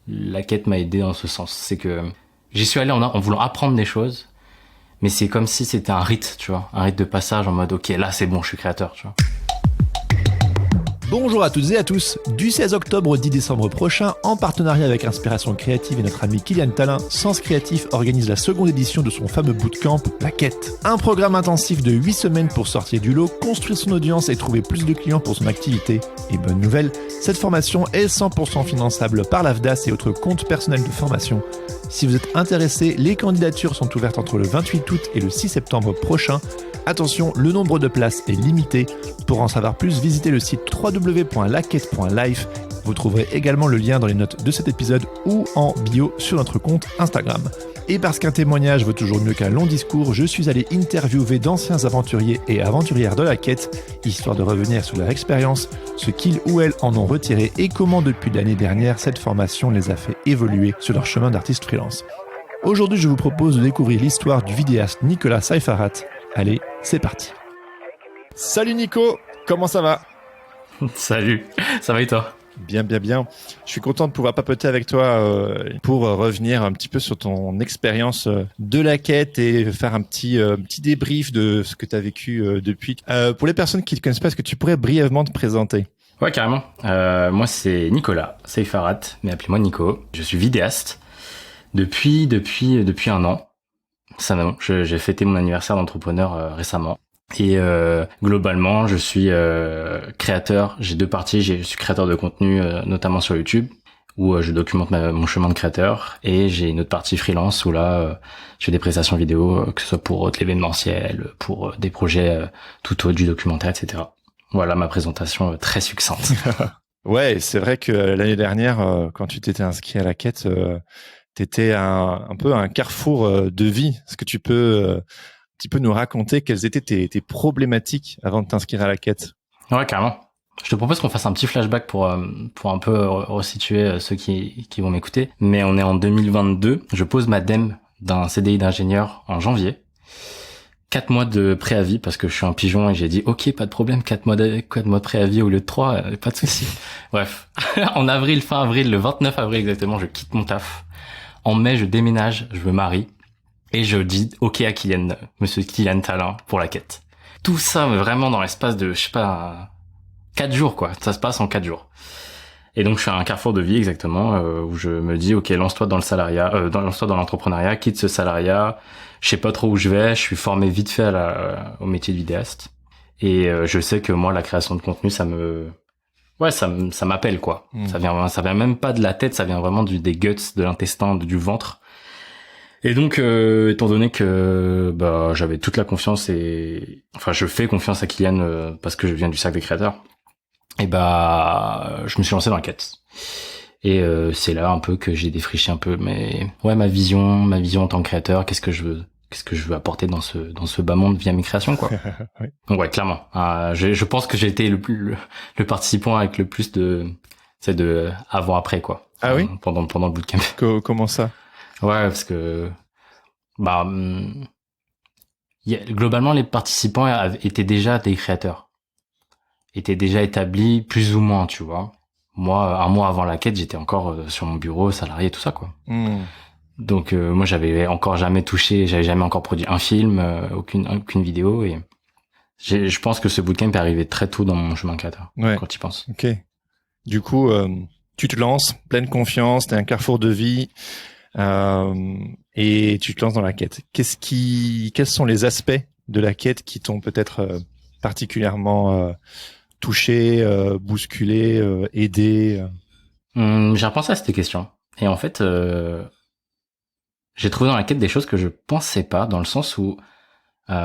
la quête m'a aidé dans ce sens. C'est que j'y suis allé en voulant apprendre des choses, mais c'est comme si c'était un rite, tu vois, un rite de passage en mode ok, là c'est bon, je suis créateur, tu vois. Bonjour à toutes et à tous. Du 16 octobre au 10 décembre prochain, en partenariat avec Inspiration Créative et notre ami Kylian Talin, Sens Créatif organise la seconde édition de son fameux bootcamp, La Quête. Un programme intensif de 8 semaines pour sortir du lot, construire son audience et trouver plus de clients pour son activité. Et bonne nouvelle, cette formation est 100% finançable par l'AFDAS et autres comptes personnels de formation. Si vous êtes intéressé, les candidatures sont ouvertes entre le 28 août et le 6 septembre prochain. Attention, le nombre de places est limité. Pour en savoir plus, visitez le site www.laquête.life. Vous trouverez également le lien dans les notes de cet épisode ou en bio sur notre compte Instagram. Et parce qu'un témoignage vaut toujours mieux qu'un long discours, je suis allé interviewer d'anciens aventuriers et aventurières de la quête, histoire de revenir sur leur expérience, ce qu'ils ou elles en ont retiré et comment depuis l'année dernière, cette formation les a fait évoluer sur leur chemin d'artiste freelance. Aujourd'hui, je vous propose de découvrir l'histoire du vidéaste Nicolas Saifarat. Allez, c'est parti. Salut Nico, comment ça va ? Salut, ça va et toi ? Bien. Je suis content de pouvoir papoter avec toi pour revenir un petit peu sur ton expérience de la quête et faire un petit débrief de ce que tu as vécu depuis. Pour les personnes qui ne te connaissent pas, est-ce que tu pourrais brièvement te présenter ? Ouais, carrément. Moi, c'est Nicolas Saifarat, mais appelez-moi Nico. Je suis vidéaste depuis un an. J'ai fêté mon anniversaire d'entrepreneur récemment. Et globalement, je suis créateur. J'ai deux parties. Je suis créateur de contenu, notamment sur YouTube, où je documente mon chemin de créateur. Et j'ai une autre partie freelance où là, je fais des prestations vidéo, que ce soit pour de l'événementiel, pour des projets tout autre, du documentaire, etc. Voilà ma présentation très succincte. Ouais, c'est vrai que l'année dernière, quand tu t'étais inscrit à la quête, t'étais un peu un carrefour de vie. Est-ce que tu peux un petit peu nous raconter quelles étaient tes problématiques avant de t'inscrire à la quête ? Ouais, carrément. Je te propose qu'on fasse un petit flashback pour un peu resituer ceux qui vont m'écouter. Mais on est en 2022. Je pose ma DEM d'un CDI d'ingénieur en janvier. 4 mois de préavis parce que je suis un pigeon et j'ai dit ok, pas de problème, 4 mois de préavis au lieu de 3, pas de souci. Bref, en avril, fin avril, le 29 avril exactement, je quitte mon taf. En mai, je déménage, je me marie. Et je dis ok à Kylian, monsieur Kylian Talin, pour la quête. Tout ça, mais vraiment dans l'espace de, 4 jours, quoi. Ça se passe en 4 jours. Et donc, je suis à un carrefour de vie, exactement, où je me dis, ok, lance-toi dans le salariat, lance-toi dans l'entrepreneuriat, quitte ce salariat. Je sais pas trop où je vais. Je suis formé vite fait au métier de vidéaste. Et je sais que moi, la création de contenu, ça m'appelle, quoi. Ça vient même pas de la tête, ça vient vraiment des guts, de l'intestin, du ventre. Et donc, étant donné que j'avais toute la confiance je fais confiance à Kylian parce que je viens du cercle des créateurs, et je me suis lancé dans la quête. Et c'est là un peu que j'ai défriché un peu ma vision en tant que créateur, qu'est-ce que je veux apporter dans ce bas monde via mes créations, quoi. Oui. Donc ouais, clairement. Je pense que j'ai été le participant avec le plus de avant après, quoi. Ah oui. Pendant le bootcamp. Comment ça ? Ouais, parce que globalement les participants étaient déjà des créateurs, étaient déjà établis plus ou moins, tu vois. Moi, un mois avant la quête, j'étais encore sur mon bureau, salarié, tout ça, quoi. Donc moi, j'avais encore jamais touché, j'avais jamais encore produit un film, aucune vidéo, et je pense que ce bootcamp est arrivé très tôt dans mon chemin de créateur, quand tu y penses. Ok. Du coup, tu te lances, pleine confiance, t'es un carrefour de vie. Et tu te lances dans la quête. Quels sont les aspects de la quête qui t'ont peut-être particulièrement touché, bousculé, aidé ? J'ai repensé à cette question. Et en fait, j'ai trouvé dans la quête des choses que je pensais pas, dans le sens où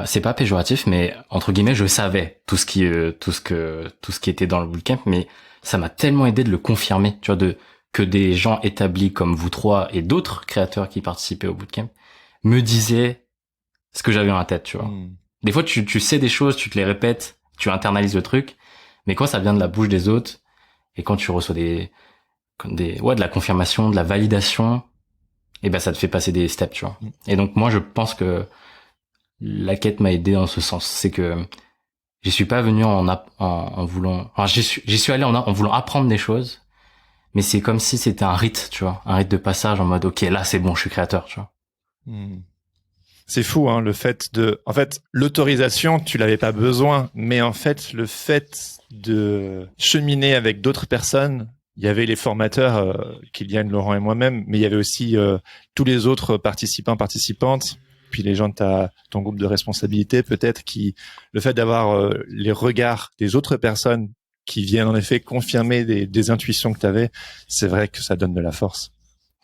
c'est pas péjoratif, mais entre guillemets, je savais tout ce qui était dans le bootcamp, mais ça m'a tellement aidé de le confirmer, tu vois, que des gens établis comme vous trois et d'autres créateurs qui participaient au bootcamp me disaient ce que j'avais dans la tête, tu vois. Des fois, tu sais des choses, tu te les répètes, tu internalises le truc, mais quand ça vient de la bouche des autres, et quand tu reçois de la confirmation, de la validation, ça te fait passer des steps, tu vois. Et donc, moi, je pense que la quête m'a aidé dans ce sens. C'est que j'y suis pas venu en voulant, j'y suis allé en voulant apprendre des choses, mais c'est comme si c'était un rite, tu vois, un rite de passage en mode ok, là c'est bon, je suis créateur, tu vois. C'est fou, hein, le fait de, en fait, l'autorisation, tu l'avais pas besoin, mais en fait, le fait de cheminer avec d'autres personnes, il y avait les formateurs, Kylian, Laurent et moi-même, mais il y avait aussi tous les autres participants, participantes, puis les gens de ton groupe de responsabilité, peut-être, le fait d'avoir les regards des autres personnes qui viennent en effet confirmer des intuitions que tu avais, c'est vrai que ça donne de la force.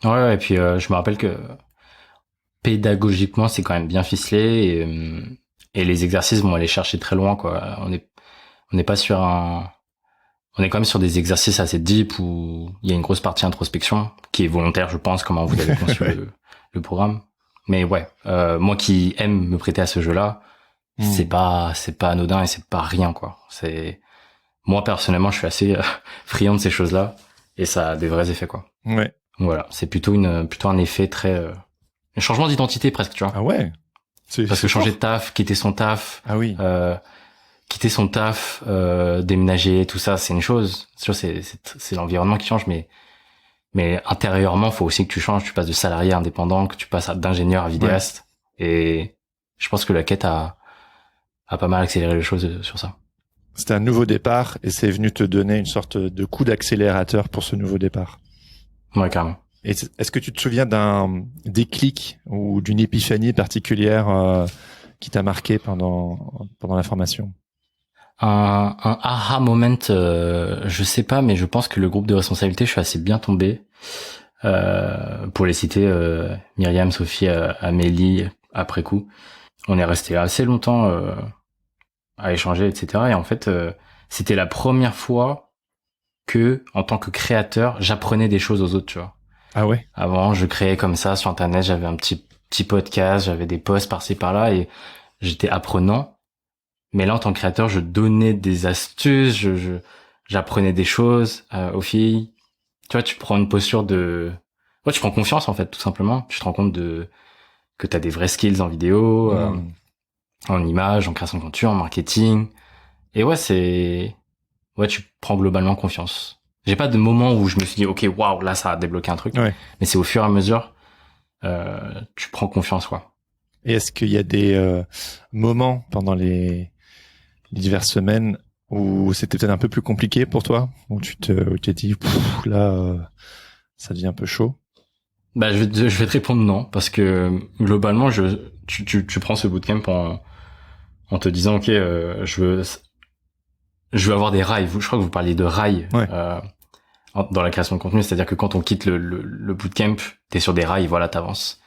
Ouais, et puis je me rappelle que pédagogiquement, c'est quand même bien ficelé et les exercices vont aller chercher très loin, quoi. On n'est pas sur on est quand même sur des exercices assez deep où il y a une grosse partie introspection qui est volontaire, je pense, comment vous avez conçu le programme. Mais ouais, moi qui aime me prêter à ce jeu-là, c'est pas anodin et c'est pas rien, quoi. Moi personnellement, je suis assez friand de ces choses-là et ça a des vrais effets, quoi. Ouais. Voilà, c'est plutôt un effet très un changement d'identité presque, tu vois. Ah ouais. Parce que changer de taf, quitter son taf, quitter son taf, déménager, tout ça, c'est une chose. C'est sûr, c'est l'environnement qui change, mais intérieurement, faut aussi que tu changes. Tu passes de salarié à indépendant, que tu passes d'ingénieur à vidéaste. Ouais. Et je pense que la quête a pas mal accéléré les choses sur ça. C'était un nouveau départ et c'est venu te donner une sorte de coup d'accélérateur pour ce nouveau départ. Ouais, carrément. Et est-ce que tu te souviens d'un déclic ou d'une épiphanie particulière qui t'a marqué pendant la formation? Un aha moment, je sais pas, mais je pense que le groupe de responsabilité, je suis assez bien tombé. Pour les citer, Myriam, Sophie, Amélie, après coup, on est resté assez longtemps à échanger, etc. Et en fait, c'était la première fois que, en tant que créateur, j'apprenais des choses aux autres, tu vois. Ah ouais. Avant, je créais comme ça sur Internet, j'avais un petit podcast, j'avais des posts par-ci par-là et j'étais apprenant. Mais là, en tant que créateur, je donnais des astuces, j'apprenais des choses aux filles. Tu vois, tu prends une posture tu prends confiance en fait, tout simplement. Tu te rends compte que t'as des vrais skills en vidéo, en images, en création de contenu, en marketing. Et tu prends globalement confiance. J'ai pas de moment où je me suis dit, ok, waouh, là, ça a débloqué un truc. Ouais. Mais c'est au fur et à mesure, tu prends confiance, quoi. Et est-ce qu'il y a des moments pendant les diverses semaines où c'était peut-être un peu plus compliqué pour toi, où tu t'es dit, là, ça devient un peu chaud? Bah, je vais te répondre non, parce que globalement, tu prends ce bootcamp en te disant, ok, je veux avoir des rails. Je crois que vous parliez de rails. Ouais. Dans la création de contenu, c'est-à-dire que quand on quitte le bootcamp, t'es sur des rails, voilà, t'avances.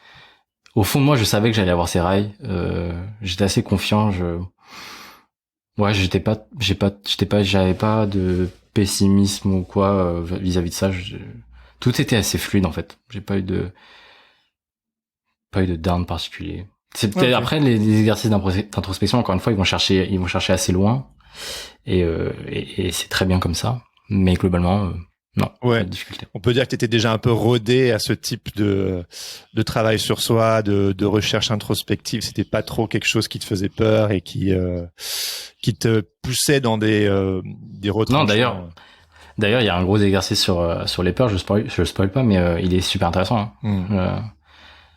Au fond de moi, je savais que j'allais avoir ces rails. J'étais assez confiant. J'avais pas de pessimisme ou quoi vis-à-vis de ça. Tout était assez fluide en fait. J'ai pas eu de down particulier. C'est peut-être après les exercices d'introspection. Encore une fois, ils vont chercher assez loin et c'est très bien comme ça. Mais globalement. Non, pas de difficulté. On peut dire que tu étais déjà un peu rodé à ce type de travail sur soi, de recherche introspective. C'était pas trop quelque chose qui te faisait peur et qui te poussait dans des retranchements. Non, d'ailleurs, il y a un gros exercice sur les peurs. Je spoil pas, mais il est super intéressant.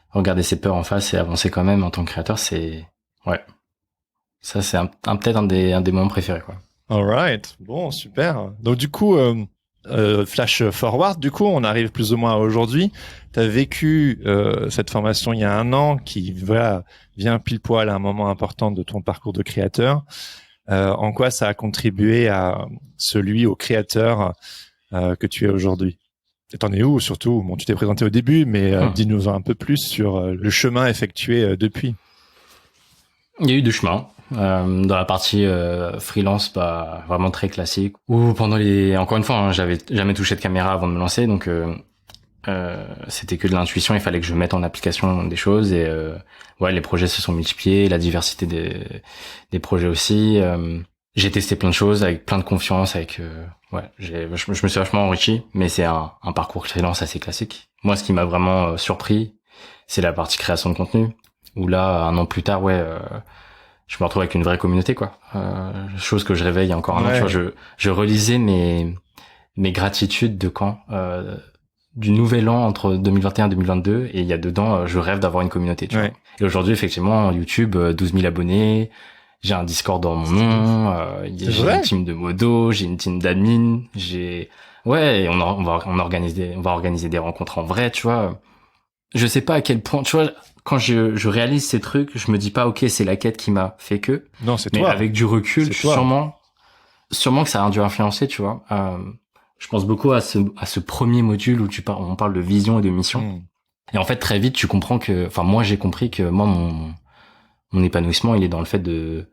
Regarder ses peurs en face et avancer quand même en tant que créateur, c'est ça, c'est peut-être un des moments préférés, quoi. Alright, bon, super. Donc du coup. Flash forward, du coup, on arrive plus ou moins à aujourd'hui. Tu as vécu cette formation il y a 1 an qui vient pile poil à un moment important de ton parcours de créateur. En quoi ça a contribué à au créateur que tu es aujourd'hui? Et t'en es où surtout? Bon, tu t'es présenté au début, mais dis-nous un peu plus sur le chemin effectué depuis. Il y a eu 2 chemins. Dans la partie freelance, vraiment très classique. Ou encore une fois, j'avais jamais touché de caméra avant de me lancer, donc c'était que de l'intuition. Il fallait que je mette en application des choses et les projets se sont multipliés, la diversité des projets aussi. J'ai testé plein de choses avec plein de confiance, je me suis vachement enrichi, mais c'est un parcours freelance assez classique. Moi, ce qui m'a vraiment surpris, c'est la partie création de contenu, où là, 1 an plus tard, je me retrouve avec une vraie communauté, quoi. Chose que je rêvais il y a encore 1 an. Tu vois, je relisais mes mes gratitudes de quand du nouvel an entre 2021 et 2022, et il y a dedans je rêve d'avoir une communauté, tu vois. Et aujourd'hui effectivement YouTube 12 000 abonnés, j'ai un Discord dans mon nom, j'ai une team de modos, j'ai une team d'admin, et on va organiser des rencontres en vrai, tu vois. Je sais pas à quel point, tu vois, quand je réalise ces trucs, je me dis pas ok, c'est la quête qui m'a fait que. Non, c'est mais toi. avec du recul, sûrement que ça a dû influencer, tu vois. Je pense beaucoup à ce premier module où on parle de vision et de mission. Et en fait, très vite, tu comprends moi, j'ai compris que moi, mon épanouissement, il est dans le fait de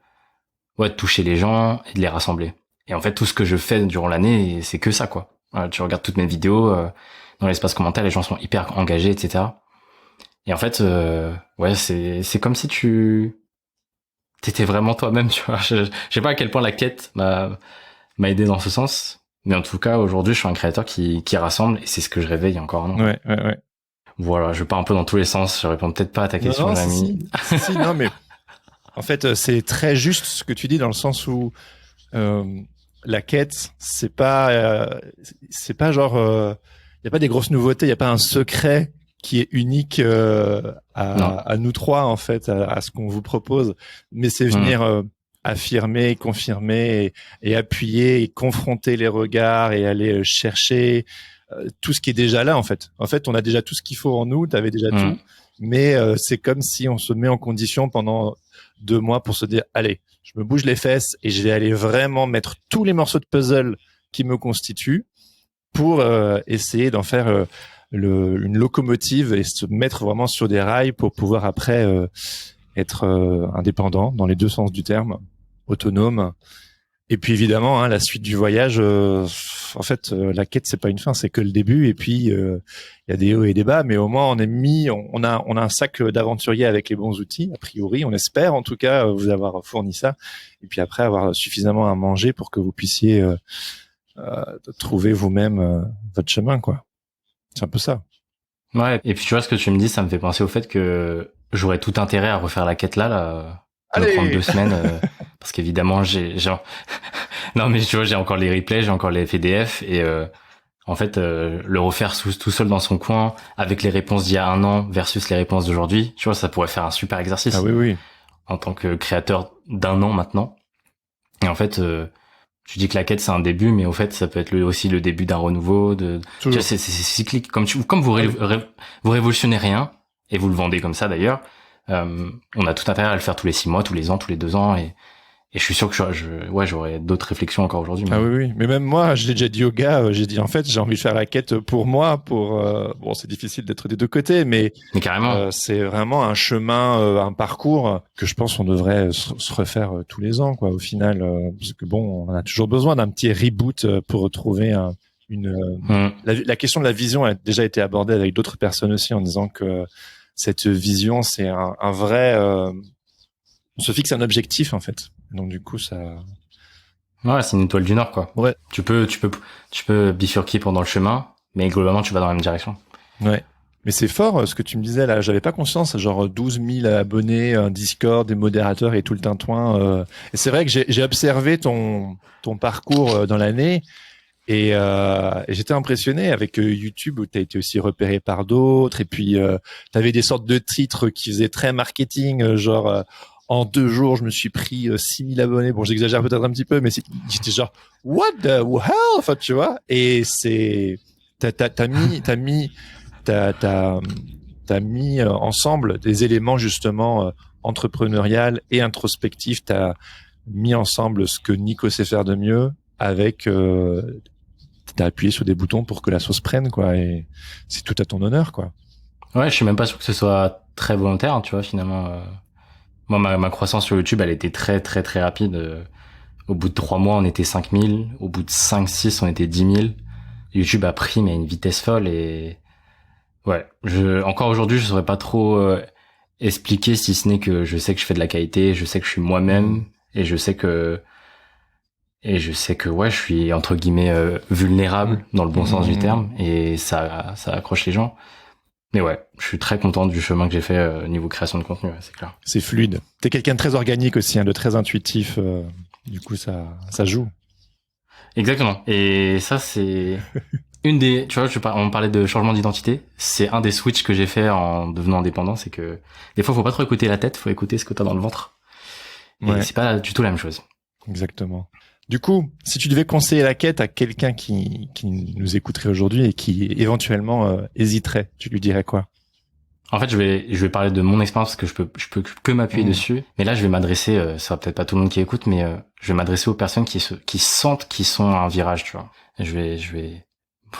toucher les gens et de les rassembler. Et en fait, tout ce que je fais durant l'année, c'est que ça, quoi. Tu regardes toutes mes vidéos, dans l'espace commentaire, les gens sont hyper engagés, etc. Et en fait, c'est comme si t'étais vraiment toi-même, tu vois. Je sais pas à quel point la quête m'a aidé dans ce sens. Mais en tout cas, aujourd'hui, je suis un créateur qui rassemble, et c'est ce que je rêvais il y a encore un an. Ouais. Voilà, je pars un peu dans tous les sens. Je réponds peut-être pas à ta question, Jérémy. Si, non, mais en fait, c'est très juste ce que tu dis dans le sens où la quête, c'est pas genre, il y a pas des grosses nouveautés, il y a pas un secret qui est unique à nous trois en fait, à ce qu'on vous propose, mais c'est venir affirmer, confirmer et appuyer et confronter les regards et aller chercher tout ce qui est déjà là en fait. En fait, on a déjà tout ce qu'il faut en nous, t'avais déjà tout, mais c'est comme si on se met en condition pendant 2 mois pour se dire allez, je me bouge les fesses et je vais aller vraiment mettre tous les morceaux de puzzle qui me constituent pour essayer d'en faire une locomotive et se mettre vraiment sur des rails pour pouvoir après être indépendant dans les 2 sens du terme, autonome. Et puis évidemment, la suite du voyage, en fait, la quête c'est pas une fin, c'est que le début. Et puis il y a des hauts et des bas, mais au moins on a un sac d'aventurier avec les bons outils. A priori, on espère en tout cas vous avoir fourni ça. Et puis après avoir suffisamment à manger pour que vous puissiez trouver vous-même votre chemin, quoi. C'est un peu ça. Ouais. Et puis tu vois, ce que tu me dis, ça me fait penser au fait que j'aurais tout intérêt à refaire la quête là. Me prendre 2 semaines parce qu'évidemment non mais tu vois, j'ai encore les replays, j'ai encore les PDF, et en fait le refaire tout seul dans son coin avec les réponses d'il y a un an versus les réponses d'aujourd'hui, tu vois, ça pourrait faire un super exercice. Ah oui. En tant que créateur d'1 an maintenant. Et en fait tu dis que la quête c'est un début, mais au fait ça peut être aussi le début d'un renouveau, tu vois, c'est cyclique, comme vous révolutionnez rien et vous le vendez comme ça d'ailleurs. On a tout intérêt à le faire tous les 6 mois, tous les ans, tous les 2 ans, et je suis sûr que j'aurais d'autres réflexions encore aujourd'hui. Ah oui. Mais même moi, je l'ai déjà dit au gars, j'ai dit en fait, j'ai envie de faire la quête pour moi, bon, c'est difficile d'être des 2 côtés, mais carrément. C'est vraiment un chemin, un parcours que je pense on devrait se refaire tous les ans, quoi, au final, parce que bon, on a toujours besoin d'un petit reboot pour retrouver la question de la vision a déjà été abordée avec d'autres personnes aussi en disant que cette vision, c'est un vrai, on se fixe un objectif en fait. Donc du coup, ça. Ouais, c'est une étoile du Nord, quoi. Ouais. Tu peux bifurquer pendant le chemin, mais globalement, tu vas dans la même direction. Ouais. Mais c'est fort ce que tu me disais là. J'avais pas conscience, genre 12 000 abonnés, un Discord, des modérateurs et tout le tintouin. Et c'est vrai que j'ai observé ton parcours dans l'année. Et j'étais impressionné avec YouTube où tu as été aussi repéré par d'autres. Et puis, tu avais des sortes de titres qui faisaient très marketing, genre en 2 jours, je me suis pris 6 000 abonnés. Bon, j'exagère peut-être un petit peu, mais j'étais genre what the hell, enfin, tu vois. Et t'as mis ensemble des éléments justement entrepreneurial et introspectif. T'as mis ensemble ce que Nico sait faire de mieux avec t'as appuyé sur des boutons pour que la sauce prenne, quoi, et c'est tout à ton honneur, quoi. Ouais, je suis même pas sûr que ce soit très volontaire, hein, tu vois, finalement. Moi, ma croissance sur YouTube, elle était très, très, très rapide. Au bout de 3 mois, on était 5 000. Au bout de 5, 6, on était 10 000. YouTube a pris, mais à une vitesse folle, et ouais, encore aujourd'hui, je saurais pas trop expliquer, si ce n'est que je sais que je fais de la qualité, je sais que je suis moi-même, et je sais que ouais, je suis entre guillemets vulnérable dans le bon sens du terme, et ça accroche les gens. Mais ouais, je suis très content du chemin que j'ai fait niveau création de contenu, ouais, c'est clair. C'est fluide. T'es quelqu'un de très organique aussi, de très intuitif. Du coup, ça joue. Exactement. Et ça, c'est une des, tu vois, on parlait de changement d'identité. C'est un des switches que j'ai fait en devenant indépendant. C'est que des fois, faut pas trop écouter la tête, faut écouter ce que t'as dans le ventre. Et c'est pas du tout la même chose. Exactement. Du coup, si tu devais conseiller la quête à quelqu'un qui nous écouterait aujourd'hui et qui éventuellement hésiterait, tu lui dirais quoi? En fait, je vais parler de mon expérience parce que je peux que m'appuyer dessus. Mais là, je vais m'adresser, ça va peut-être pas tout le monde qui écoute, mais je vais m'adresser aux personnes qui sentent qu'ils sont à un virage, tu vois. Je vais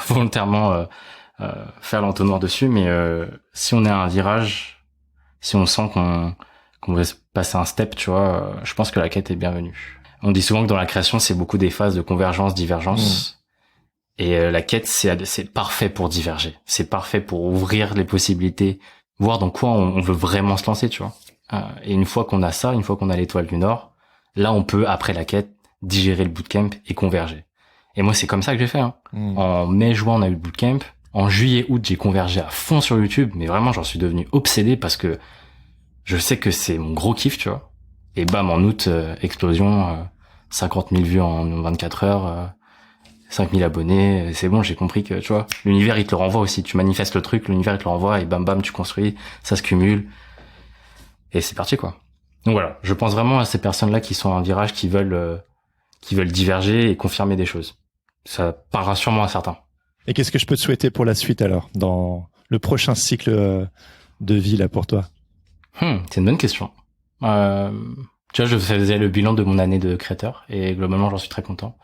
volontairement faire l'entonnoir dessus, mais si on est à un virage, si on sent qu'on veut passer un step, tu vois, je pense que la quête est bienvenue. On dit souvent que dans la création, c'est beaucoup des phases de convergence, divergence. Et la quête, c'est parfait pour diverger. C'est parfait pour ouvrir les possibilités, voir dans quoi on veut vraiment se lancer, tu vois. Et une fois qu'on a ça, une fois qu'on a l'étoile du Nord, là, on peut, après la quête, digérer le bootcamp et converger. Et moi, c'est comme ça que j'ai fait. En mai, juin, on a eu le bootcamp. En juillet, août, j'ai convergé à fond sur YouTube. Mais vraiment, j'en suis devenu obsédé parce que je sais que c'est mon gros kiff, tu vois. Et bam, en août, explosion, 50 000 vues en 24 heures, 5 000 abonnés, c'est bon, j'ai compris que, tu vois, l'univers, il te le renvoie aussi. Tu manifestes le truc, l'univers, il te le renvoie, et bam, bam, tu construis, ça se cumule. Et c'est parti, quoi. Donc voilà, je pense vraiment à ces personnes-là qui sont à un virage, qui veulent diverger et confirmer des choses. Ça parlera sûrement à certains. Et qu'est-ce que je peux te souhaiter pour la suite, alors, dans le prochain cycle de vie, là, pour toi? C'est une bonne question. Tu vois, je faisais le bilan de mon année de créateur, et globalement, j'en suis très content.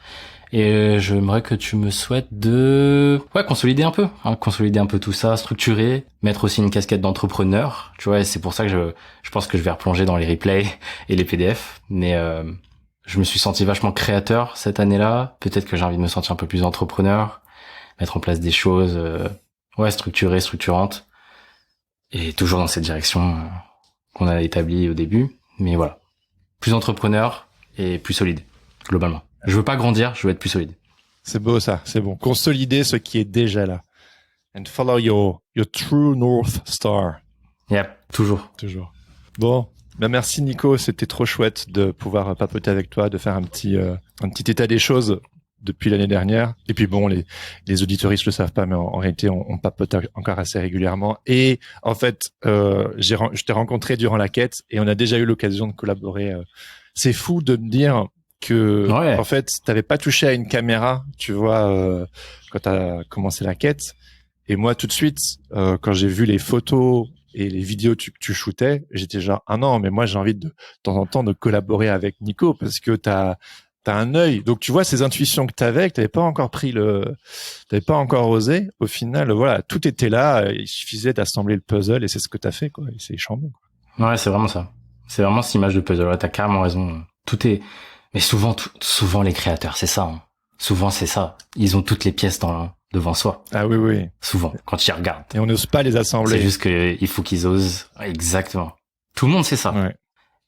Et j'aimerais que tu me souhaites de consolider un peu, consolider un peu tout ça, structurer, mettre aussi une casquette d'entrepreneur, tu vois, et c'est pour ça que je pense que je vais replonger dans les replays et les PDF, mais je me suis senti vachement créateur cette année-là, peut-être que j'ai envie de me sentir un peu plus entrepreneur, mettre en place des choses structurées, structurantes, et toujours dans cette direction qu'on a établie au début, mais voilà, plus entrepreneur et plus solide, globalement. Je veux pas grandir, je veux être plus solide. C'est beau ça, c'est bon. Consolider ce qui est déjà là. And follow your true North Star. Yep, toujours. Bon, merci Nico, c'était trop chouette de pouvoir papoter avec toi, de faire un petit état des choses depuis l'année dernière. Et puis bon, les auditeuristes le savent pas, mais en réalité, on papote encore assez régulièrement. Et en fait, je t'ai rencontré durant la quête et on a déjà eu l'occasion de collaborer. C'est fou de me dire que en fait t'avais pas touché à une caméra, tu vois, quand t'as commencé la quête. Et moi tout de suite quand j'ai vu les photos et les vidéos que tu shootais, j'étais genre non, mais moi j'ai envie de temps en temps de collaborer avec Nico parce que t'as un œil. Donc tu vois, ces intuitions que t'avais, que t'avais pas encore osé, au final voilà, tout était là, il suffisait d'assembler le puzzle et c'est ce que t'as fait, quoi. Et c'est chambé, quoi. Ouais, c'est vraiment ça, c'est vraiment cette image de puzzle. Ouais, t'as carrément raison, tout est. Mais souvent les créateurs, c'est ça. Souvent c'est ça. Ils ont toutes les pièces devant soi. Ah oui. Souvent, quand ils regardent. Et on n'ose pas les assembler. C'est juste qu'il faut qu'ils osent. Exactement. Tout le monde sait ça. Ouais.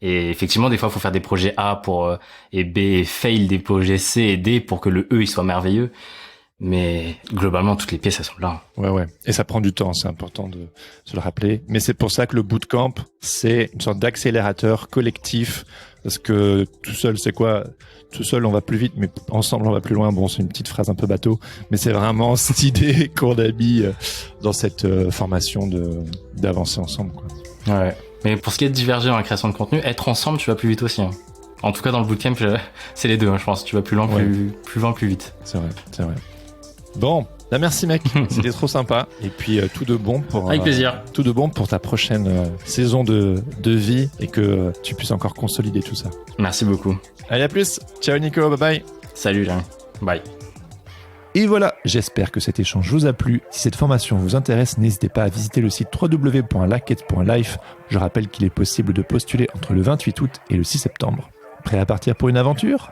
Et effectivement, des fois, il faut faire des projets A et B et fail des projets C et D pour que le E il soit merveilleux. Mais globalement, toutes les pièces elles sont là. Ouais. Et ça prend du temps, c'est important de se le rappeler. Mais c'est pour ça que le bootcamp, c'est une sorte d'accélérateur collectif. Parce que tout seul, c'est quoi? Tout seul, on va plus vite, mais ensemble, on va plus loin. Bon, c'est une petite phrase un peu bateau, mais c'est vraiment cette idée qu'on a mis dans cette formation d'avancer ensemble, quoi. Ouais. Mais pour ce qui est de diverger dans la création de contenu, être ensemble, tu vas plus vite aussi. En tout cas, dans le bootcamp, c'est les deux, je pense. Tu vas plus loin, plus vite. C'est vrai. Bon. Merci mec, c'était trop sympa. Et puis tout de bon pour avec plaisir. Tout de bon pour ta prochaine saison de vie et que tu puisses encore consolider tout ça. Merci beaucoup. Allez, à plus. Ciao Nico, bye bye. Salut Jérémy. Bye. Et voilà, j'espère que cet échange vous a plu. Si cette formation vous intéresse, n'hésitez pas à visiter le site www.laquette.life. Je rappelle qu'il est possible de postuler entre le 28 août et le 6 septembre. Prêt à partir pour une aventure ?